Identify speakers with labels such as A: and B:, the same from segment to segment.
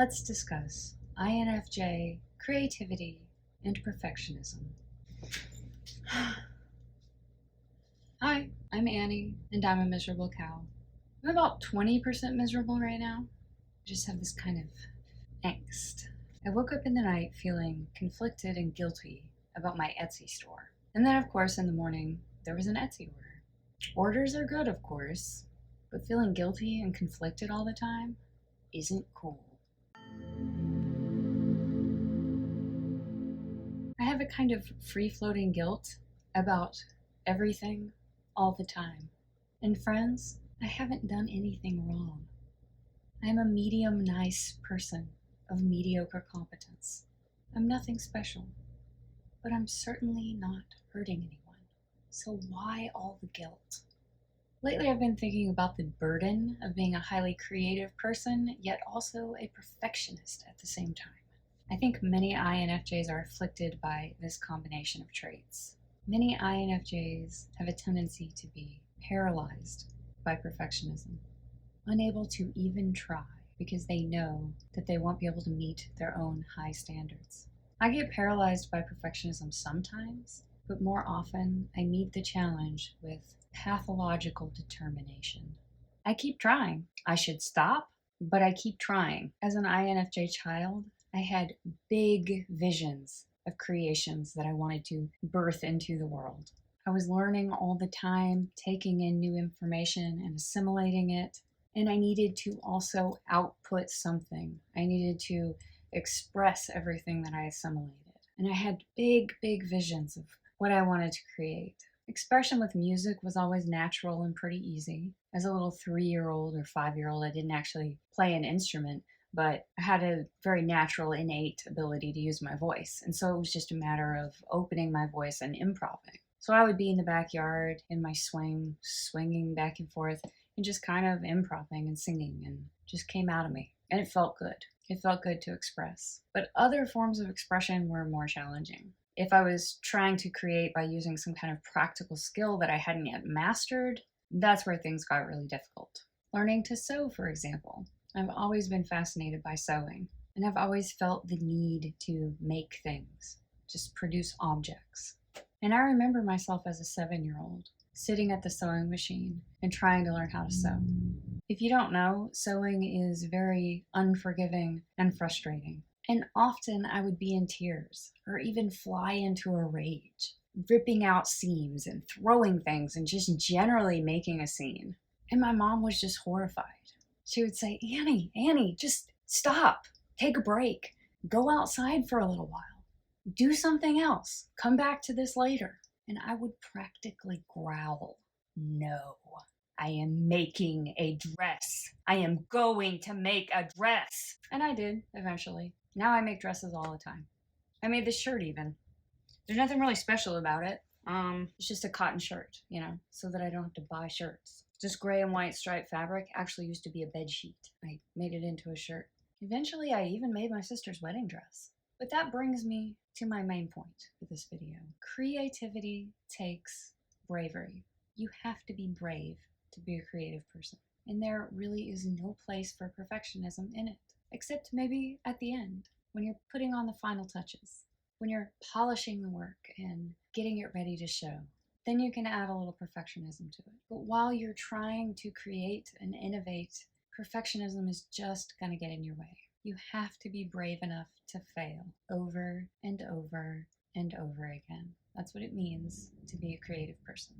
A: Let's discuss INFJ Creativity and Perfectionism. Hi, I'm Annie, and I'm a miserable cow. I'm about 20% miserable right now. I just have this kind of angst. I woke up in the night feeling conflicted and guilty about my Etsy store. And then, of course, in the morning, there was an Etsy order. Orders are good, of course, but feeling guilty and conflicted all the time isn't cool. I have a kind of free-floating guilt about everything all the time. And friends, I haven't done anything wrong. I'm a medium nice person of mediocre competence. I'm nothing special, but I'm certainly not hurting anyone. So why all the guilt? Lately I've been thinking about the burden of being a highly creative person, yet also a perfectionist at the same time. I think many INFJs are afflicted by this combination of traits. Many INFJs have a tendency to be paralyzed by perfectionism, unable to even try because they know that they won't be able to meet their own high standards. I get paralyzed by perfectionism sometimes, but more often I meet the challenge with pathological determination. I keep trying. I should stop, but I keep trying. As an INFJ child, I had big visions of creations that I wanted to birth into the world. I was learning all the time, taking in new information and assimilating it, and I needed to also output something. I needed to express everything that I assimilated. And I had big, big visions of what I wanted to create. Expression with music was always natural and pretty easy. As a little 3-year-old or 5-year-old, I didn't actually play an instrument, but I had a very natural, innate ability to use my voice. And so it was just a matter of opening my voice and improvising. So I would be in the backyard in my swing, swinging back and forth, and just kind of improvising and singing, and just came out of me. And it felt good. It felt good to express. But other forms of expression were more challenging. If I was trying to create by using some kind of practical skill that I hadn't yet mastered, that's where things got really difficult. Learning to sew, for example. I've always been fascinated by sewing, and I've always felt the need to make things, just produce objects. And I remember myself as a 7-year-old sitting at the sewing machine and trying to learn how to sew. If you don't know, sewing is very unforgiving and frustrating. And often I would be in tears or even fly into a rage, ripping out seams and throwing things and just generally making a scene. And my mom was just horrified. She would say, Annie, just stop, take a break, go outside for a little while, do something else, come back to this later. And I would practically growl, no, I am making a dress. I am going to make a dress. And I did, eventually. Now I make dresses all the time. I made this shirt even. There's nothing really special about it. It's just a cotton shirt, so that I don't have to buy shirts. Just gray and white striped fabric actually used to be a bed sheet. I made it into a shirt. Eventually, I even made my sister's wedding dress. But that brings me to my main point for this video. Creativity takes bravery. You have to be brave to be a creative person. And there really is no place for perfectionism in it, except maybe at the end, when you're putting on the final touches, when you're polishing the work and getting it ready to show. Then you can add a little perfectionism to it. But while you're trying to create and innovate, perfectionism is just going to get in your way. You have to be brave enough to fail over and over and over again. That's what it means to be a creative person.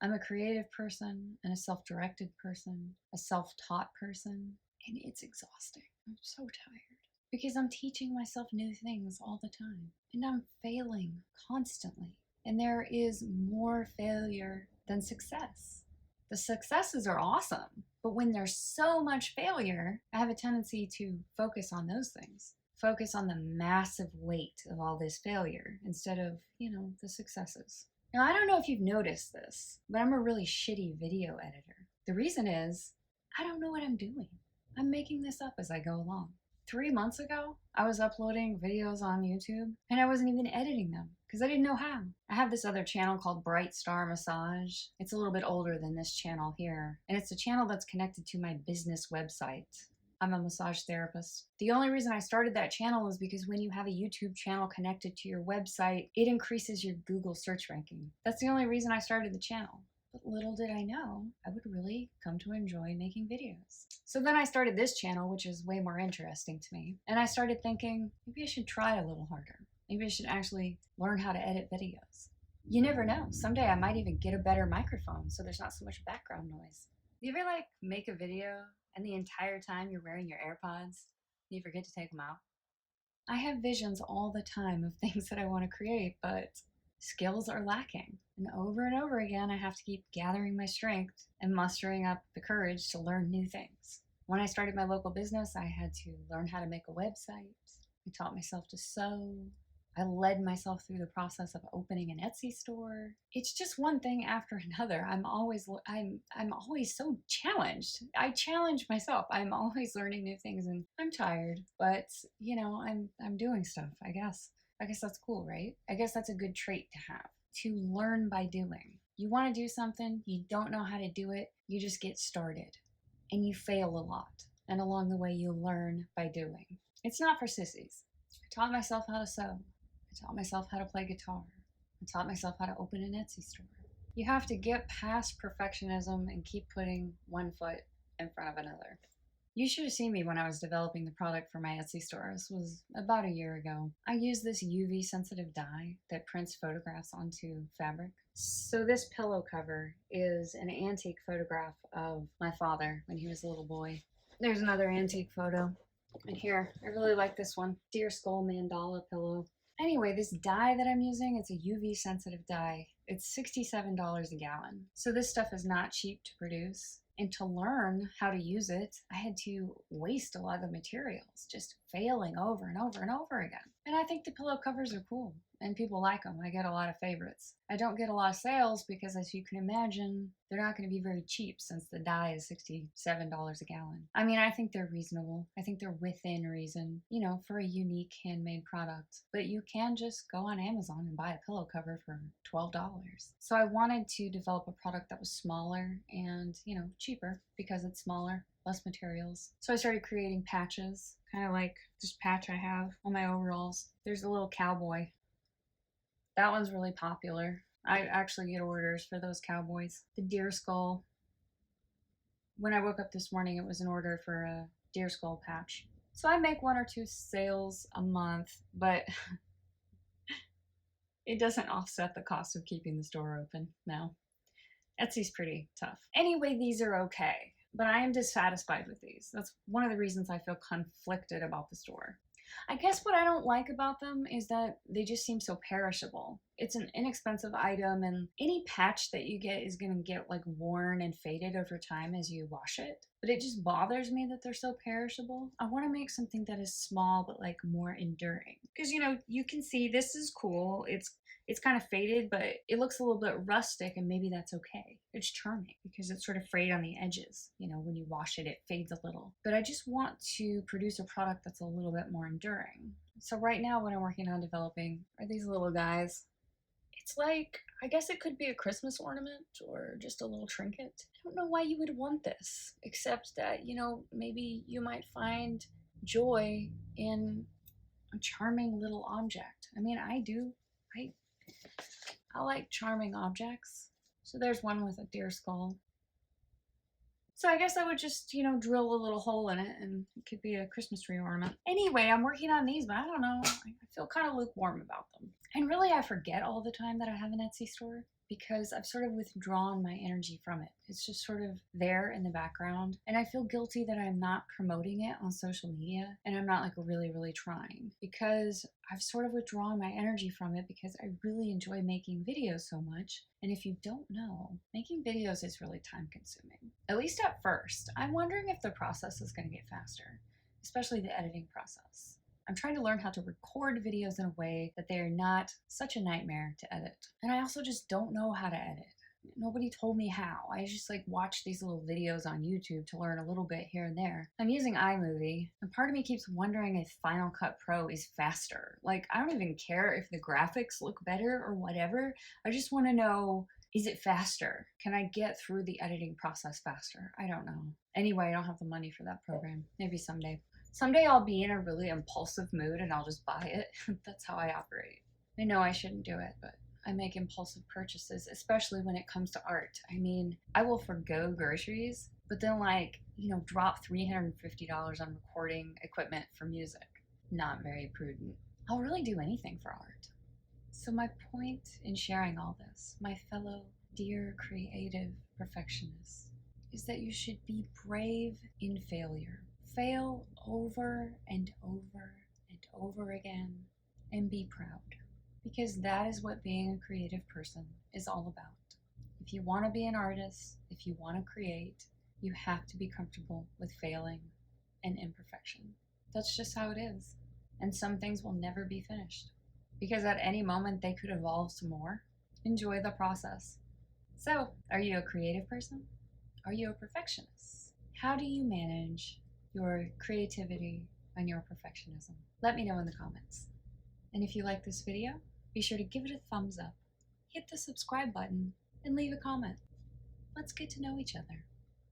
A: I'm a creative person and a self-directed person, a self-taught person, and it's exhausting. I'm so tired because I'm teaching myself new things all the time, and I'm failing constantly. And there is more failure than success. The successes are awesome, but when there's so much failure, I have a tendency to focus on those things. Focus on the massive weight of all this failure instead of, the successes. Now, I don't know if you've noticed this, but I'm a really shitty video editor. The reason is, I don't know what I'm doing. I'm making this up as I go along. 3 months ago, I was uploading videos on YouTube and I wasn't even editing them because I didn't know how. I have this other channel called Bright Star Massage. It's a little bit older than this channel here, and it's a channel that's connected to my business website. I'm a massage therapist. The only reason I started that channel is because when you have a YouTube channel connected to your website, it increases your Google search ranking. That's the only reason I started the channel. But little did I know, I would really come to enjoy making videos. So then I started this channel, which is way more interesting to me. And I started thinking, maybe I should try a little harder. Maybe I should actually learn how to edit videos. You never know. Someday I might even get a better microphone so there's not so much background noise. You ever like make a video and the entire time you're wearing your AirPods, you forget to take them out? I have visions all the time of things that I want to create, but skills are lacking. And over again, I have to keep gathering my strength and mustering up the courage to learn new things. When I started my local business, I had to learn how to make a website. I taught myself to sew. I led myself through the process of opening an Etsy store. It's just one thing after another. I'm always so challenged. I challenge myself. I'm always learning new things, and I'm tired, but you know, I'm doing stuff, I guess. I guess that's cool, right? I guess that's a good trait to have, to learn by doing. You want to do something, you don't know how to do it, you just get started and you fail a lot. And along the way, you learn by doing. It's not for sissies. I taught myself how to sew. I taught myself how to play guitar. I taught myself how to open an Etsy store. You have to get past perfectionism and keep putting one foot in front of another. You should have seen me when I was developing the product for my Etsy store. This was about a year ago. I used this UV sensitive dye that prints photographs onto fabric. So this pillow cover is an antique photograph of my father when he was a little boy. There's another antique photo. And here, I really like this one. Deer skull mandala pillow. Anyway, this dye that I'm using, it's a UV sensitive dye. It's $67 a gallon. So this stuff is not cheap to produce. And to learn how to use it, I had to waste a lot of the materials, just failing over and over and over again. And I think the pillow covers are cool, and people like them. I get a lot of favorites. I don't get a lot of sales because, as you can imagine, they're not going to be very cheap since the dye is $67 a gallon. I mean, I think they're reasonable. I think they're within reason, you know, for a unique handmade product. But you can just go on Amazon and buy a pillow cover for $12. So I wanted to develop a product that was smaller and, you know, cheaper because it's smaller, less materials. So I started creating patches, kind of like this patch I have on my overalls. There's a little cowboy. That one's really popular. I actually get orders for those cowboys. The deer skull. When I woke up this morning, it was an order for a deer skull patch. So I make 1 or 2 sales a month, but it doesn't offset the cost of keeping the store open. No. Etsy's pretty tough. Anyway, these are okay, but I am dissatisfied with these. That's one of the reasons I feel conflicted about the store. I guess what I don't like about them is that they just seem so perishable. It's an inexpensive item, and any patch that you get is going to get like worn and faded over time as you wash it. But it just bothers me that they're so perishable. I want to make something that is small but like more enduring. Because, you know, you can see this is cool. It's kind of faded, but it looks a little bit rustic, and maybe that's okay. It's charming because it's sort of frayed on the edges. You know, when you wash it, it fades a little. But I just want to produce a product that's a little bit more enduring. So right now what I'm working on developing are these little guys. It's like, I guess it could be a Christmas ornament or just a little trinket. I don't know why you would want this, except that, you know, maybe you might find joy in a charming little object. I mean, I do. I like charming objects. So there's one with a deer skull. So I guess I would just, you know, drill a little hole in it and it could be a Christmas tree ornament. Anyway, I'm working on these, but I don't know. I feel kind of lukewarm about them. And really, I forget all the time that I have an Etsy store because I've sort of withdrawn my energy from it. It's just sort of there in the background. And I feel guilty that I'm not promoting it on social media and I'm not like really trying because I've sort of withdrawn my energy from it because I really enjoy making videos so much. And if you don't know, making videos is really time consuming, at least at first. I'm wondering if the process is going to get faster, especially the editing process. I'm trying to learn how to record videos in a way that they are not such a nightmare to edit. And I also just don't know how to edit. Nobody told me how. I just like watch these little videos on YouTube to learn a little bit here and there. I'm using iMovie, and part of me keeps wondering if Final Cut Pro is faster. Like, I don't even care if the graphics look better or whatever. I just want to know Is it faster? Can I get through the editing process faster? I don't know. Anyway, I don't have the money for that program. Maybe someday. Someday I'll be in a really impulsive mood and I'll just buy it. That's how I operate. I know I shouldn't do it, but I make impulsive purchases, especially when it comes to art. I mean, I will forgo groceries, but then drop $350 on recording equipment for music. Not very prudent. I'll really do anything for art. So my point in sharing all this, my fellow dear creative perfectionists, is that you should be brave in failure. Fail over and over and over again and be proud. Because that is what being a creative person is all about. If you want to be an artist, if you want to create, you have to be comfortable with failing and imperfection. That's just how it is. And some things will never be finished, because at any moment they could evolve some more. Enjoy the process. So, are you a creative person? Are you a perfectionist? How do you manage your creativity and your perfectionism? Let me know in the comments. And if you like this video, be sure to give it a thumbs up, hit the subscribe button, and leave a comment. Let's get to know each other.